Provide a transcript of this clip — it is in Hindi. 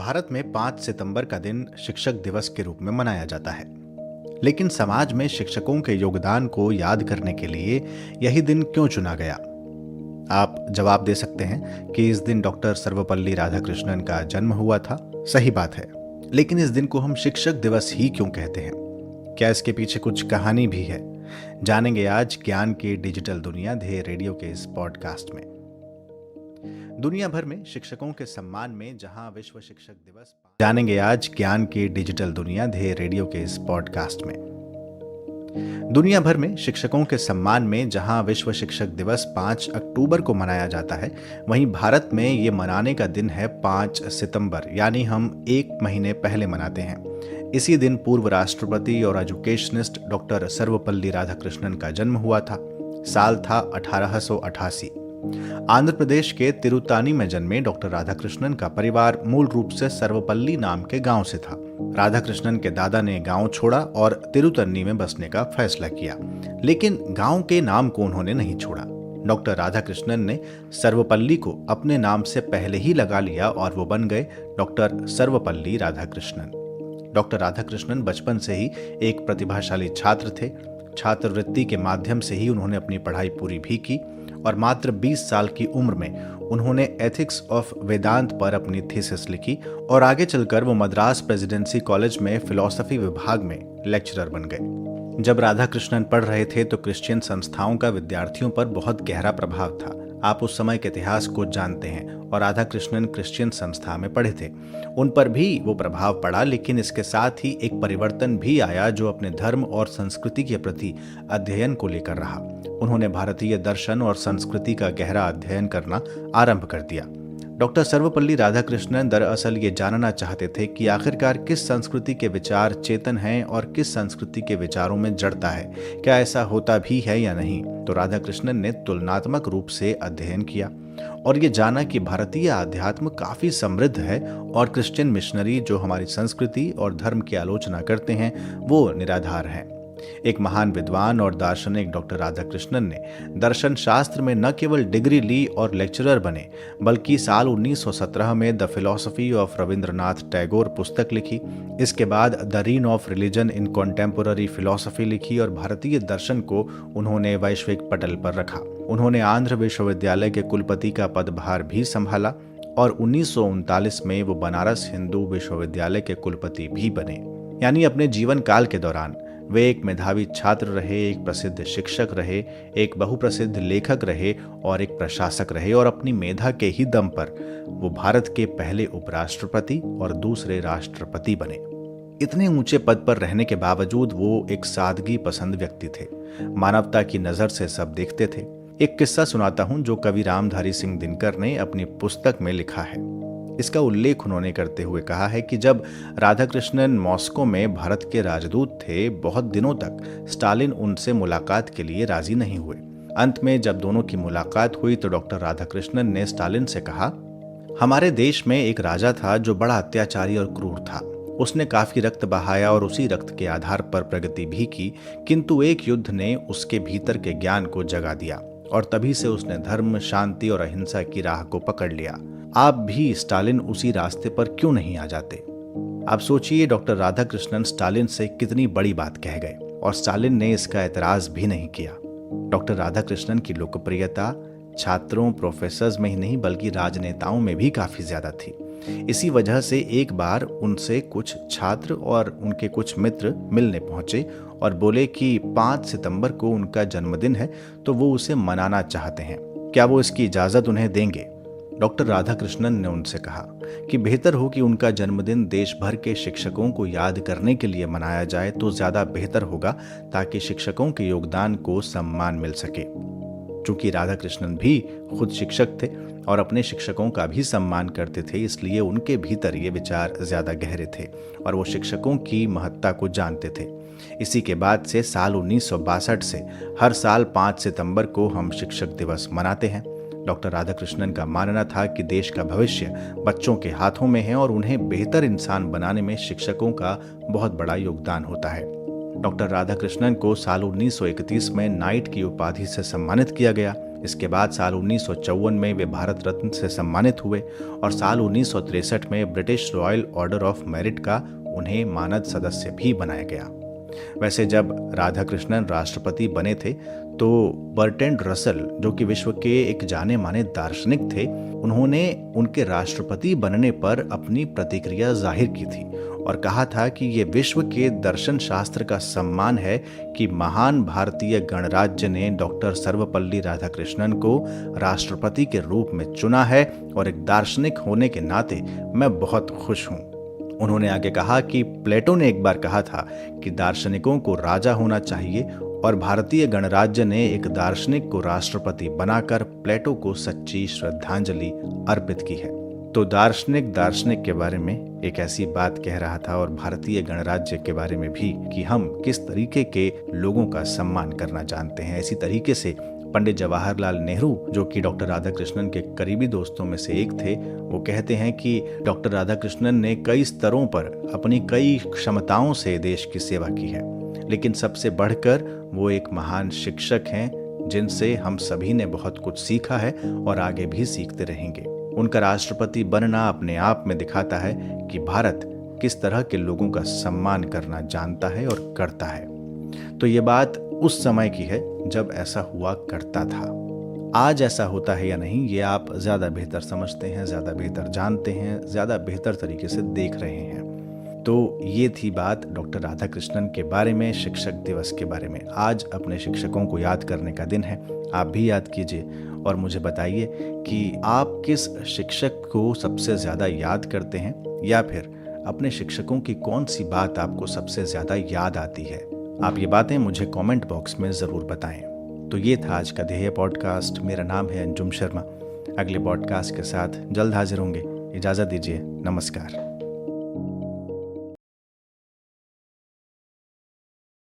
भारत में 5 सितंबर का दिन शिक्षक दिवस के रूप में मनाया जाता है। लेकिन समाज में शिक्षकों के योगदान को याद करने के लिए यही दिन क्यों चुना गया? आप जवाब दे सकते हैं कि इस दिन डॉक्टर सर्वपल्ली राधाकृष्णन का जन्म हुआ था। सही बात है, लेकिन इस दिन को हम शिक्षक दिवस ही क्यों कहते हैं? क्या इसके पीछे कुछ कहानी भी है? जानेंगे आज ज्ञान की डिजिटल दुनिया ध्येय रेडियो के इस पॉडकास्ट में। दुनिया भर में शिक्षकों के सम्मान में जहां विश्व शिक्षक दिवस जानेंगे आज ज्ञान की डिजिटल दुनिया ध्येय रेडियो के इस पॉडकास्ट में। दुनिया भर में शिक्षकों के सम्मान में जहां विश्व शिक्षक दिवस 5 अक्टूबर को मनाया जाता है, वहीं भारत में ये मनाने का दिन है 5 सितंबर, यानी हम 1 महीने पहले मनाते हैं। इसी दिन पूर्व राष्ट्रपति और एजुकेशनिस्ट डॉक्टर सर्वपल्ली राधाकृष्णन का जन्म हुआ था। साल था 1888। आंध्र प्रदेश के तिरुतानी में जन्मे डॉक्टर राधाकृष्णन का परिवार मूल रूप से सर्वपल्ली नाम के गांव से था। राधाकृष्णन के दादा ने गांव छोड़ा और तिरुतन्नी में बसने का फैसला किया, लेकिन गांव के नाम को उन्होंने नहीं छोड़ा। डॉक्टर राधाकृष्णन ने सर्वपल्ली को अपने नाम से पहले ही लगा लिया और वो बन गए डॉक्टर सर्वपल्ली राधाकृष्णन। डॉक्टर राधाकृष्णन बचपन से ही एक प्रतिभाशाली छात्र थे। छात्रवृत्ति के माध्यम से ही उन्होंने अपनी पढ़ाई पूरी भी की और मात्र 20 साल की उम्र में उन्होंने एथिक्स ऑफ वेदांत पर अपनी थीसिस लिखी और आगे चलकर वो मद्रास प्रेसिडेंसी कॉलेज में फिलॉसफी विभाग में लेक्चरर बन गए। जब राधाकृष्णन पढ़ रहे थे तो क्रिश्चियन संस्थाओं का विद्यार्थियों पर बहुत गहरा प्रभाव था। आप उस समय के इतिहास को जानते हैं और राधाकृष्णन क्रिश्चियन संस्था में पढ़े थे। उन पर भी वो प्रभाव पड़ा, लेकिन इसके साथ ही एक परिवर्तन भी आया जो अपने धर्म और संस्कृति के प्रति अध्ययन को लेकर रहा। उन्होंने भारतीय दर्शन और संस्कृति का गहरा अध्ययन करना आरंभ कर दिया। डॉक्टर सर्वपल्ली राधाकृष्णन दरअसल ये जानना चाहते थे कि आखिरकार किस संस्कृति के विचार चेतन हैं और किस संस्कृति के विचारों में जड़ता है, क्या ऐसा होता भी है या नहीं। तो राधाकृष्णन ने तुलनात्मक रूप से अध्ययन किया और ये जाना कि भारतीय अध्यात्म काफी समृद्ध है और क्रिश्चियन मिशनरी जो हमारी संस्कृति और धर्म की आलोचना करते हैं वो निराधार हैं। एक महान विद्वान और दार्शनिक डॉक्टर राधाकृष्णन ने दर्शन शास्त्र में न केवल डिग्री ली और लेक्चरर बने, बल्कि साल 1917 में the philosophy of Rabindranath Tagore पुस्तक लिखी। इसके बाद the reign of religion in contemporary philosophy लिखी और भारतीय दर्शन को उन्होंने वैश्विक पटल पर रखा। उन्होंने आंध्र विश्वविद्यालय के कुलपति का पदभार भी संभाला और 1939 में वो बनारस हिंदू विश्वविद्यालय के कुलपति भी बने। यानी अपने जीवन काल के दौरान वे एक मेधावी छात्र रहे, एक प्रसिद्ध शिक्षक रहे, एक बहुप्रसिद्ध लेखक रहे और एक प्रशासक रहे और अपनी मेधा के ही दम पर वो भारत के पहले उपराष्ट्रपति और दूसरे राष्ट्रपति बने। इतने ऊंचे पद पर रहने के बावजूद वो एक सादगी पसंद व्यक्ति थे। मानवता की नजर से सब देखते थे। एक किस्सा सुनाता हूं जो कवि रामधारी सिंह दिनकर ने अपनी पुस्तक में लिखा है। इसका उल्लेख उन्होंने करते हुए कहा है कि जब राधाकृष्णन मॉस्को में भारत के राजदूत थे, बहुत दिनों तक स्टालिन उनसे मुलाकात के लिए राजी नहीं हुए। अंत में जब दोनों की मुलाकात हुई तो डॉक्टर राधाकृष्णन ने स्टालिन से कहा, हमारे देश में एक राजा था जो बड़ा अत्याचारी और क्रूर था। उसने काफी रक्त बहाया और उसी रक्त के आधार पर प्रगति भी की, किंतु एक युद्ध ने उसके भीतर के ज्ञान को जगा दिया और तभी से उसने धर्म, शांति और अहिंसा की राह को पकड़ लिया। आप भी स्टालिन उसी रास्ते पर क्यों नहीं आ जाते? आप सोचिए, डॉक्टर राधाकृष्णन स्टालिन से कितनी बड़ी बात कह गए और स्टालिन ने इसका एतराज भी नहीं किया। डॉक्टर राधाकृष्णन की लोकप्रियता छात्रों, प्रोफेसर्स में ही नहीं बल्कि राजनेताओं में भी काफी ज्यादा थी। इसी वजह से एक बार उनसे कुछ छात्र और उनके कुछ मित्र मिलने पहुंचे और बोले कि 5 सितंबर को उनका जन्मदिन है तो वो उसे मनाना चाहते हैं, क्या वो इसकी इजाजत उन्हें देंगे? डॉक्टर राधाकृष्णन ने उनसे कहा कि बेहतर हो कि उनका जन्मदिन देश भर के शिक्षकों को याद करने के लिए मनाया जाए तो ज्यादा बेहतर होगा, ताकि शिक्षकों के योगदान को सम्मान मिल सके। चूंकि राधाकृष्णन भी खुद शिक्षक थे और अपने शिक्षकों का भी सम्मान करते थे, इसलिए उनके भीतर ये विचार ज्यादा गहरे थे और वो शिक्षकों की महत्ता को जानते थे। इसी के बाद से साल 1962 से हर साल 5 सितंबर को हम शिक्षक दिवस मनाते हैं। डॉक्टर राधाकृष्णन का मानना था कि देश का भविष्य बच्चों के हाथों में है और उन्हें बेहतर इंसान बनाने में शिक्षकों का बहुत बड़ा योगदान होता है। डॉक्टर राधाकृष्णन को साल 1931 में नाइट की उपाधि से सम्मानित किया गया। इसके बाद साल 1954 में वे भारत रत्न से सम्मानित हुए और साल 1963 में British royal order of merit का उन्हें मानद सदस्य भी बनाया गया। वैसे जब राधाकृष्णन राष्ट्रपति बने थे तो बर्ट्रैंड रसल, जो कि विश्व के एक जाने माने दार्शनिक थे, उन्होंने उनके राष्ट्रपति बनने पर अपनी प्रतिक्रिया जाहिर की थी और कहा था कि ये विश्व के दर्शन शास्त्र का सम्मान है कि महान भारतीय गणराज्य ने डॉक्टर सर्वपल्ली राधाकृष्णन को राष्ट्रपति के रूप में चुना है और एक दार्शनिक होने के नाते मैं बहुत खुश हूँ। उन्होंने आगे कहा कि प्लेटो ने एक बार कहा था कि दार्शनिकों को राजा होना चाहिए और भारतीय गणराज्य ने एक दार्शनिक को राष्ट्रपति बनाकर प्लेटो को सच्ची श्रद्धांजलि अर्पित की है। तो दार्शनिक के बारे में एक ऐसी बात कह रहा था और भारतीय गणराज्य के बारे में भी कि हम किस तरीके के लोगों का सम्मान करना जानते हैं। इसी तरीके से पंडित जवाहरलाल नेहरू, जो कि डॉक्टर राधाकृष्णन के करीबी दोस्तों में से एक थे, वो कहते हैं कि डॉक्टर राधाकृष्णन ने कई स्तरों पर अपनी कई क्षमताओं से देश की सेवा की है, लेकिन सबसे बढ़कर वो एक महान शिक्षक हैं जिनसे हम सभी ने बहुत कुछ सीखा है और आगे भी सीखते रहेंगे। उनका राष्ट्रपति बनना अपने आप में दिखाता है कि भारत किस तरह के लोगों का सम्मान करना जानता है और करता है। तो ये बात उस समय की है जब ऐसा हुआ करता था। आज ऐसा होता है या नहीं, ये आप ज़्यादा बेहतर समझते हैं, ज़्यादा बेहतर जानते हैं, ज़्यादा बेहतर तरीके से देख रहे हैं। तो ये थी बात डॉक्टर राधाकृष्णन के बारे में, शिक्षक दिवस के बारे में। आज अपने शिक्षकों को याद करने का दिन है, आप भी याद कीजिए और मुझे बताइए कि आप किस शिक्षक को सबसे ज़्यादा याद करते हैं, या फिर अपने शिक्षकों की कौन सी बात आपको सबसे ज़्यादा याद आती है। आप ये बातें मुझे कमेंट बॉक्स में ज़रूर बताएं। तो ये था आज का ध्येय पॉडकास्ट। मेरा नाम है अंजुम शर्मा। अगले पॉडकास्ट के साथ जल्द हाजिर होंगे। इजाज़त दीजिए। नमस्कार।